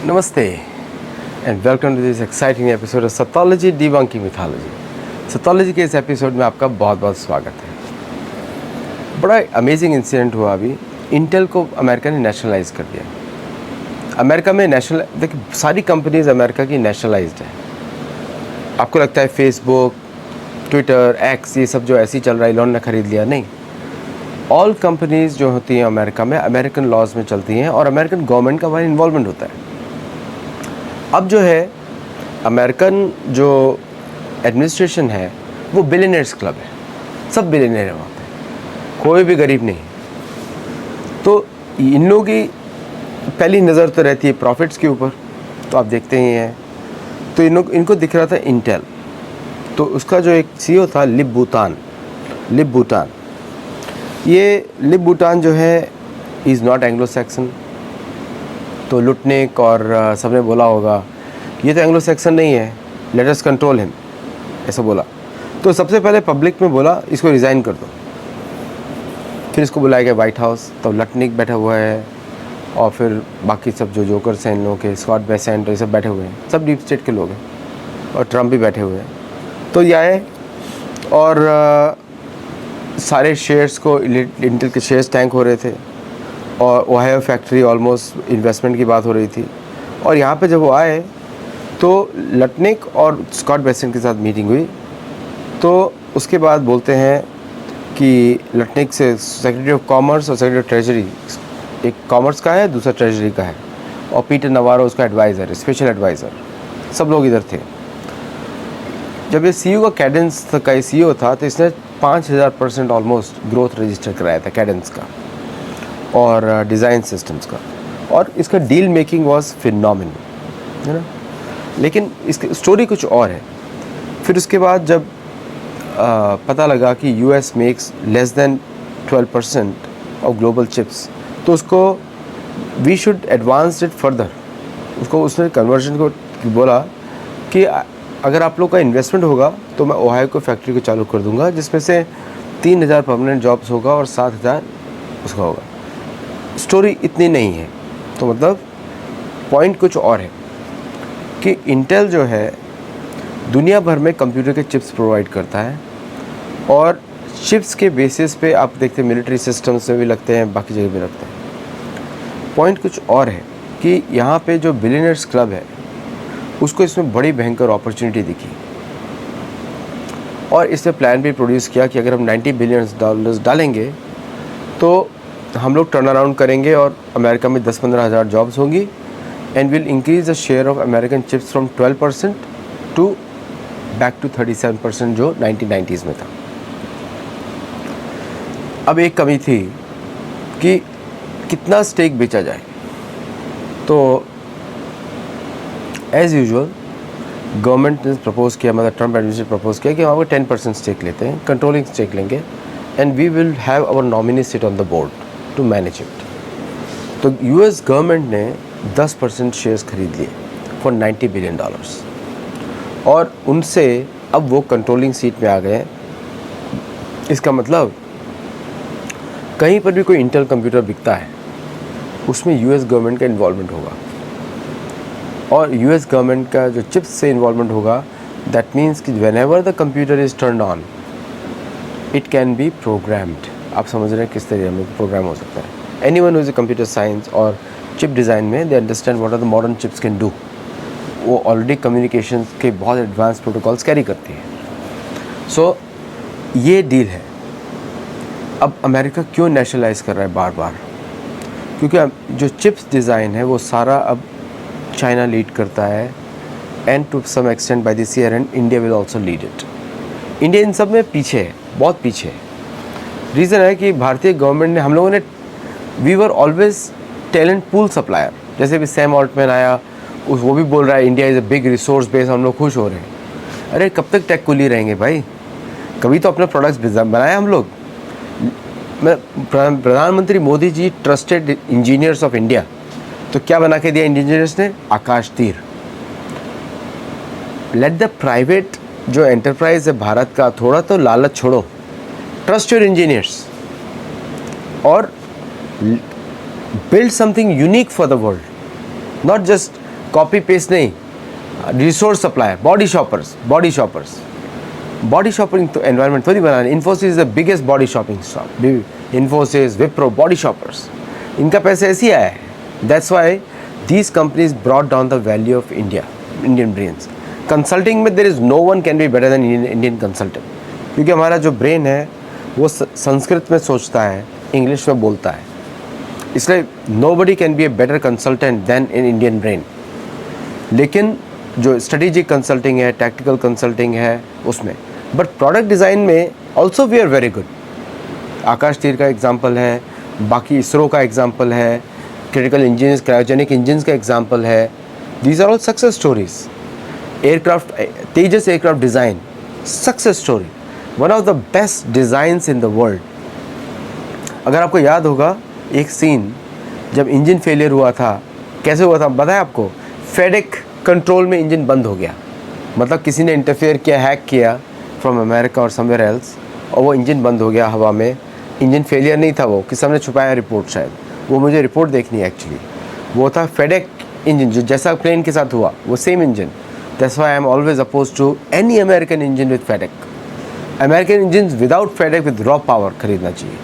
Namaste and welcome to this exciting episode of Satology Debunking Mythology. Satology के इस episode में आपका बहुत बहुत स्वागत है। बड़ा अमेजिंग इंसिडेंट हुआ अभी, इंटेल को अमेरिका ने नेशनलाइज कर दिया। अमेरिका में देखिए सारी कंपनीज अमेरिका की नेशनलाइज्ड है। आपको लगता है फेसबुक, ट्विटर, एक्स ये सब जो ऐसे ही चल रहा है, इलॉन ने खरीद लिया, नहीं। ऑल कंपनीज जो होती हैं अमेरिका में अमेरिकन लॉज में चलती हैं और अमेरिकन गवर्नमेंट का वहाँ इन्वॉल्वमेंट होता है। अब जो है अमेरिकन जो एडमिनिस्ट्रेशन है वो बिलियनर्स क्लब है, सब बिलियनर है वहाँ पे, कोई भी गरीब नहीं। तो इन लोगों की पहली नज़र तो रहती है प्रॉफिट्स के ऊपर, तो आप देखते ही हैं। तो इनको दिख रहा था इंटेल, तो उसका जो एक सीईओ था लिब बूटान, ये लिब बूटान जो है इज़ नॉट एंग्लो सैक्सन। तो लुटनिक और सबने बोला होगा ये तो एंग्लो सैक्सन नहीं है, लेट अस कंट्रोल हिम, ऐसा बोला। तो सबसे पहले पब्लिक में बोला इसको रिज़ाइन कर दो। फिर इसको बुलाया गया वाइट हाउस, तो लुटनिक बैठा हुआ है और फिर बाकी सब जो जोकर्स हैं इन लोगों के, स्कॉट बेसेंट, ये सब बैठे हुए हैं, सब डीप स्टेट के लोग हैं, और ट्रम्प भी बैठे हुए हैं। तो ये आए और सारे शेयर्स को, इंटेल के शेयर्स टैंक हो रहे थे और ओहायो फैक्ट्री ऑलमोस्ट इन्वेस्टमेंट की बात हो रही थी। और यहाँ पे जब वो आए तो लुटनिक और स्कॉट बेसेंट के साथ मीटिंग हुई। तो उसके बाद बोलते हैं कि लुटनिक से सेक्रेटरी ऑफ कॉमर्स और सेक्रेटरी ऑफ ट्रेजरी, एक कॉमर्स का है दूसरा ट्रेजरी का है, और पीटर नवारो उसका एडवाइज़र, स्पेशल एडवाइज़र, सब लोग इधर थे। जब ये सीईओ का कैडेंस का ये सीईओ था तो इसने 5000% ऑलमोस्ट ग्रोथ रजिस्टर कराया था कैडेंस का और डिज़ाइन सिस्टम्स का, और इसका डील मेकिंग वाज फिनोमिनल, है ना। लेकिन इसकी स्टोरी कुछ और है। फिर उसके बाद जब पता लगा कि US makes less than 12% of global chips, तो उसको we should advance it further. उसने कन्वर्जन को बोला कि अगर आप लोग का इन्वेस्टमेंट होगा तो मैं ओहायो को फैक्ट्री को चालू कर दूंगा, जिसमें से 3000 परमानेंट जॉब्स होगा और 7000 उसका होगा। स्टोरी इतनी नहीं है, तो मतलब पॉइंट कुछ और है कि इंटेल जो है दुनिया भर में कंप्यूटर के चिप्स प्रोवाइड करता है, और चिप्स के बेसिस पे आप देखते हैं मिलिट्री सिस्टम्स में भी लगते हैं, बाकी जगह भी लगते हैं। पॉइंट कुछ और है कि यहाँ पे जो बिलियनर्स क्लब है उसको इसमें बड़ी भयंकर अपॉर्चुनिटी दिखी, और इसने प्लान भी प्रोड्यूस किया कि अगर हम $90 बिलियन डालेंगे तो हम लोग टर्न अराउंड करेंगे और अमेरिका में 10-15 हज़ार जॉब्स होंगी, and will increase the share of American chips from 12% to back to 37% जो 1990s में था। अब एक कमी थी कि कितना स्टेक बेचा जाए। तो एज़ यूजुअल गवर्नमेंट ने प्रपोज़ किया, मतलब ट्रम्प एडमिनिस्ट्रेशन प्रपोज़ किया कि हम आपको 10% स्टेक लेते हैं, कंट्रोलिंग स्टेक लेंगे, and we will have our nominee sit on the board to manage it. तो यूएस गवर्नमेंट ने 10% शेयर्स खरीद लिए फॉर $90 बिलियन, और उनसे अब वो कंट्रोलिंग सीट में आ गए। इसका मतलब कहीं पर भी कोई इंटेल कंप्यूटर बिकता है उसमें यूएस गवर्नमेंट का इन्वॉल्वमेंट होगा, और यूएस गवर्नमेंट का जो चिप्स से इन्वॉल्वमेंट होगा, दैट मीन्स कि whenever the computer is turned on it can be programmed. आप समझ रहे हैं किस तरीके में प्रोग्राम हो सकता है। Anyone who is a computer science और चिप डिज़ाइन में they understand what are the modern chips can do. वो ऑलरेडी कम्युनिकेशन के बहुत एडवांस प्रोटोकॉल्स कैरी करती है। सो ये डील है। अब अमेरिका क्यों नेशनलाइज कर रहा है बार बार? क्योंकि जो चिप्स डिज़ाइन है वो सारा अब चाइना लीड करता है, and to some extent by this year and India will also lead it. India इन सब में पीछे है, बहुत पीछे है। रीज़न है कि भारतीय गवर्नमेंट ने, हम लोगों ने, we were always talent pool supplier. जैसे भी सैम ऑल्टमैन आया, वो भी बोल रहा है India is a big resource base, हम लोग खुश हो रहे हैं। अरे कब तक टेक कुली रहेंगे भाई? कभी तो अपने प्रोडक्ट्स बनाए हम लोग। प्रधानमंत्री Modi ji trusted engineers of India, तो क्या बना के दिया इंजीनियर्स ने? Akash Teer. Let the private जो एंटरप्राइज है भारत का, थोड़ा तो लालच छोड़ो, ट्रस्ट योर इंजीनियर्स और build something unique for the world, not just copy paste नहीं, resource supplier, body shoppers, body shopping तो एनवायरनमेंट थोड़ी बनाना। Infosys is the biggest body shopping shop, Infosys, Wipro, body shoppers, इनका पैसा ऐसे ही आया है। That's why these companies brought down the value of Indian brains. Consulting में there is no one can be better than Indian consultant, क्योंकि हमारा जो ब्रेन है वो संस्कृत में सोचता है, इंग्लिश में बोलता है, इसलिए nobody can be a better consultant than in Indian brain. लेकिन जो स्ट्रेटेजिक कंसल्टिंग है, टैक्टिकल कंसल्टिंग है उसमें, बट प्रोडक्ट डिज़ाइन में also we are very good. Akash Teer का एग्जाम्पल है, बाकी इसरो का एग्जाम्पल है, क्रिटिकल इंजन्स, क्रायोजेनिक इंजन्स का एग्जाम्पल है। These are all success stories. Aircraft, Tejas aircraft design, success story, one of the best designs in the world. अगर आपको याद होगा एक सीन जब इंजन फेलियर हुआ था, कैसे हुआ था बताया आपको? फेडेक कंट्रोल में इंजन बंद हो गया, मतलब किसी ने इंटरफेयर किया, हैक किया फ्रॉम अमेरिका और समवेयर एल्स, और वो इंजन बंद हो गया हवा में। इंजन फेलियर नहीं था, वो किसी ने छुपाया रिपोर्ट, शायद वो मुझे रिपोर्ट देखनी है एक्चुअली। वो था फेडेक इंजन, जो जैसा प्लेन के साथ हुआ वो same engine. That's why I am always oppose to any American engine with FADEC. American engine without FADEC with raw power खरीदना चाहिए,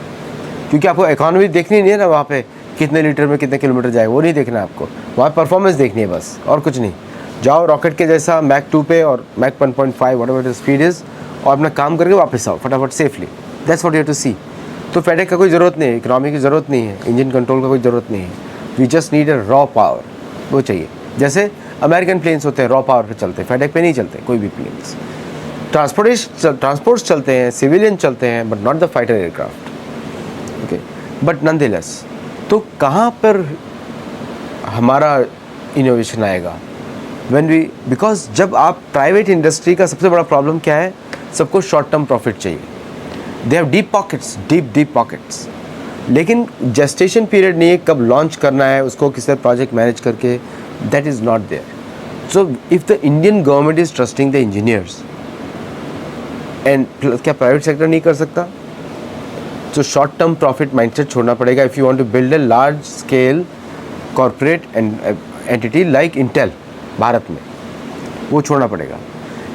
क्योंकि आपको इकोनॉमी देखनी नहीं है ना, वहाँ पे कितने लीटर में कितने किलोमीटर जाएगा वो नहीं देखना है आपको, वहाँ परफॉर्मेंस देखनी है बस, और कुछ नहीं। जाओ रॉकेट के जैसा मैक 2 पे और Mach 1.5 whatever the speed is, और अपना काम करके वापस आओ फटाफट safely. That's what you have to see. तो फेडेक का कोई ज़रूरत नहीं है, इकोनॉमी की ज़रूरत नहीं है, इंजन कंट्रोल का कोई ज़रूरत नहीं है। We just need a raw power, वो चाहिए। जैसे अमेरिकन प्लेन्स होते हैं रॉ पावर पे चलते हैं, फेडेक पे नहीं चलते कोई भी प्लेन्स। ट्रांसपोर्ट्स चलते हैं, सिविलियन चलते हैं, but not the fighter aircraft. Okay, but nonetheless, तो कहाँ पर हमारा इनोवेशन आएगा? व्हेन वी, बिकॉज जब आप प्राइवेट इंडस्ट्री का सबसे बड़ा प्रॉब्लम क्या है, सबको शॉर्ट टर्म प्रॉफिट चाहिए। They have deep pockets, deep pockets, लेकिन जेस्टेशन पीरियड नहीं है, कब लॉन्च करना है उसको, किसी प्रोजेक्ट मैनेज करके, that is not there. So if the Indian government is trusting the engineers, and क्या प्राइवेट सेक्टर नहीं कर सकता? तो शॉर्ट टर्म प्रॉफिट माइंडसेट छोड़ना पड़ेगा if you want to build a large scale corporate entity like Intel Bharat में, वो छोड़ना पड़ेगा।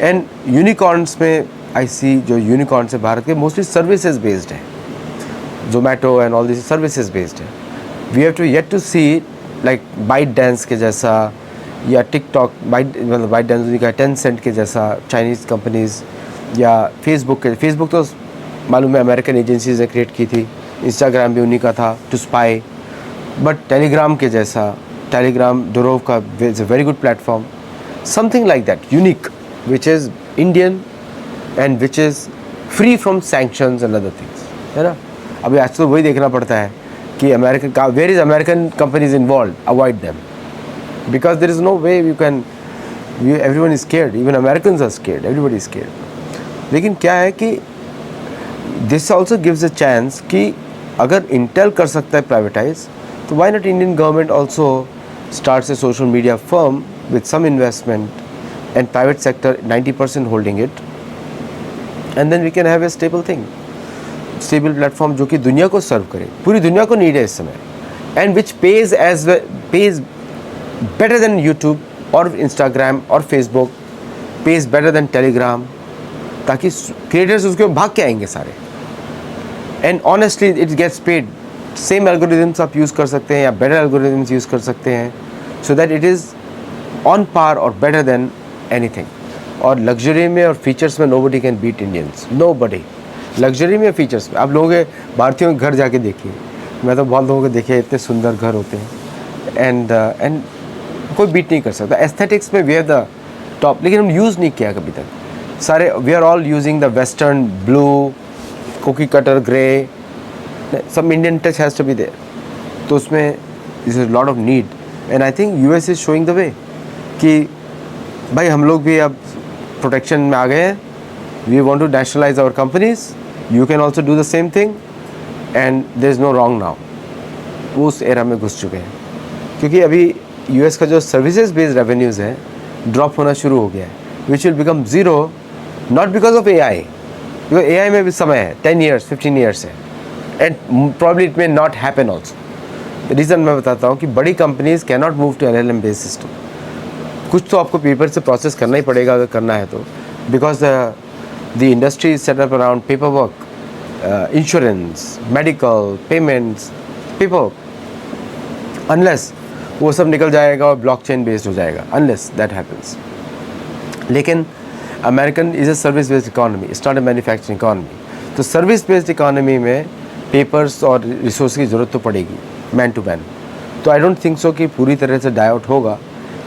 एंड यूनिकॉर्न्स में आई सी, जो यूनिकॉर्न्स है भारत के, मोस्टली सर्विसेज बेस्ड है, Zomato and all this services based है। We have to yet to see like ByteDance के जैसा, या टिकटॉक, मतलब बाइट डांस का Tencent के जैसा चाइनीज़ कंपनीज़, या फेसबुक तो मालूम है अमेरिकन एजेंसीज ने क्रिएट की थी, इंस्टाग्राम भी उन्हीं का था टू स्पाई, बट टेलीग्राम के जैसा, टेलीग्राम डुरोव का is a very good platform, something like that, unique, which is Indian and which is free from sanctions and other things, है ना। अभी आज तो वही देखना पड़ता है कि अमेरिकन का, where is American companies involve, avoid them, because there is no way you can, everyone is scared, even Americans are scared, everybody is scared. लेकिन क्या है कि this also gives a chance कि अगर इंटेल कर सकता है प्राइवेटाइज, तो why not Indian government also starts a social media firm with some investment and private sector 90% holding it, and then we can have A stable thing, stable platform जो कि दुनिया को सर्व करे, पूरी दुनिया को नीड है इस समय, and which pays better than YouTube और Instagram और Facebook, pays better than Telegram, ताकि क्रिएटर्स उसके भाग के आएंगे सारे, and honestly it gets paid. Same algorithms आप यूज़ कर सकते हैं या बेटर एल्गोरिदम्स यूज़ कर सकते हैं, so that it is on par और बेटर देन एनीथिंग। और लग्जरी में और फीचर्स में nobody can beat Indians, nobody. Luxury में, फीचर्स में, आप लोगों के भारतीयों के घर जाके देखिए, मैं तो बहुत लोगों को देखे, इतने सुंदर घर होते हैं, एंड कोई बीट नहीं कर सकता। एस्थेटिक्स में वी आर द टॉप, लेकिन हम यूज़ नहीं किया कभी तक सारे। We are all using the western blue, cookie cutter grey, some Indian touch has to be there. तो उसमें is a lot of need, and I think US is showing the way कि भाई हम लोग भी अब प्रोटेक्शन में आ गए हैं। We want to nationalize our companies, you can also do the same thing, and there is no wrong now. वो उस एरा में घुस चुके हैं, क्योंकि अभी यूएस का जो सर्विसेज बेस्ड रेवेन्यूज़ है ड्रॉप होना शुरू हो गया है, which will become zero, not because of AI, because AI में भी समय है, 10 years 15 years है, and probably it may not happen also. Reason मैं बताता हूँ कि बड़ी companies can not move to LLM based system, कुछ तो आपको पेपर से प्रोसेस करना ही पड़ेगा अगर करना है तो, because the industry is set up around paper work, insurance, medical, payments, paper, unless वो सब निकल जाएगा और ब्लॉकचेन बेस्ड हो जाएगा, अनलेस दैट हैपन्स। लेकिन American is a service based economy, it's not a manufacturing economy. तो सर्विस बेस्ड इकोनॉमी में पेपर्स और रिसोर्स की ज़रूरत तो पड़ेगी, मैन टू मैन। तो आई डोंट थिंक सो कि पूरी तरह से डाई आउट होगा,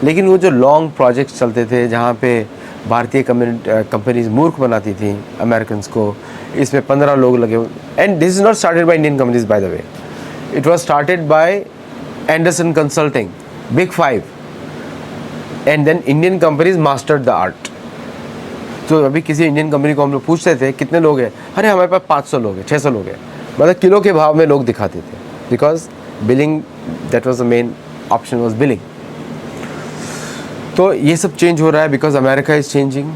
लेकिन वो जो लॉन्ग प्रोजेक्ट्स चलते थे जहाँ पे भारतीय कंपनीज मूर्ख बनाती थी अमेरिकन को, इसमें 15 लोग लगे हुए, and this is not started by Indian companies by the way, it was started by Anderson consulting, big 5, and then Indian companies mastered the art. तो अभी किसी इंडियन कंपनी को हम लोग पूछते थे कितने लोग हैं, अरे हमारे पास 500 लोग हैं, 600 लोग हैं, मतलब किलो के भाव में लोग दिखाते थे, because billing, that was the main option, was billing. तो ये सब चेंज हो रहा है बिकॉज अमेरिका इज़ चेंजिंग,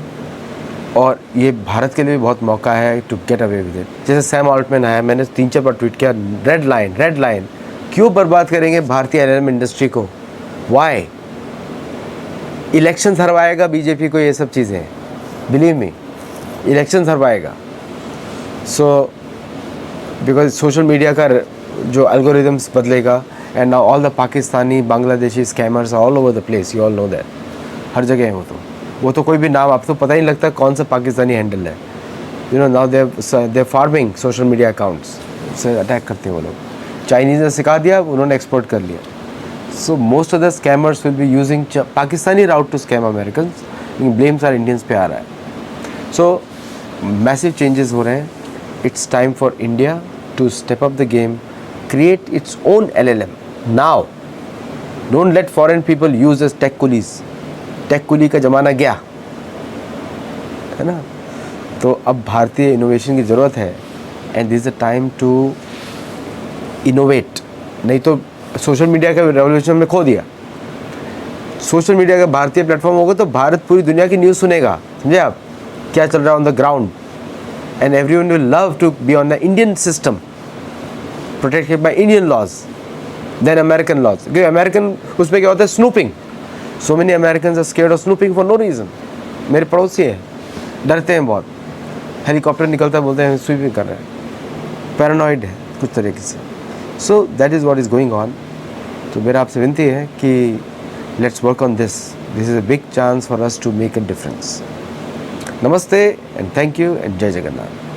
और ये भारत के लिए भी बहुत मौका है to get away with it. जैसे सैम ऑल्टमैन आया, मैंने 3-4 बार ट्वीट किया, रेड लाइन क्यों बर्बाद करेंगे भारतीय एलएलएम इंडस्ट्री को, वाई? इलेक्शन हरवाएगा बीजेपी को, ये सब चीज़ें, बिलीव मी, इलेक्शन हरवाएगा। सो बिकॉज सोशल मीडिया का जो एल्गोरिदम्स बदलेगा, and now all the Pakistani Bangladeshi scammers all over the place, you all know that, हर जगह है वो तो कोई भी नाम आप तो पता ही नहीं लगता कौन सा पाकिस्तानी हैंडल है, you know. Now they farming social media accounts से अटैक करते हैं वो लोग, चाइनीज़ ने सिखा दिया, उन्होंने एक्सपोर्ट कर लिया। So most of the scammers will be using Pakistani route to scam American, लेकिन ब्लेम्स आर इंडियंस पे आ रहा है। सो मैसिव चेंजेस हो रहे हैं, it's time for India to step up the game, create its own LLM now. Don't let foreign people use as tech coolies. Tech कुली का ज़माना गया है ना, तो अब भारतीय इनोवेशन की ज़रूरत है, and this is the time to innovate. नहीं तो सोशल मीडिया का रेवोल्यूशन में खो दिया। सोशल मीडिया का भारतीय प्लेटफॉर्म होगा तो भारत पूरी दुनिया की न्यूज़ सुनेगा, समझे आप, क्या चल रहा है on the ground, and everyone will love to be on the Indian system, protected by Indian laws then American laws. क्योंकि अमेरिकन उसमें क्या होता है, snooping, so many American are scared of snooping for no reason. मेरे पड़ोसी हैं, डरते हैं बहुत, हेलीकॉप्टर निकलता है बोलते हैं स्वीपिंग कर रहे हैं, पैरानॉइड है कुछ तरीके से। So that is what is going on. तो मेरा आपसे विनती है कि let's work on this is a big chance for us to make a difference. नमस्ते एंड थैंक यू एंड जय जगन्नाथ।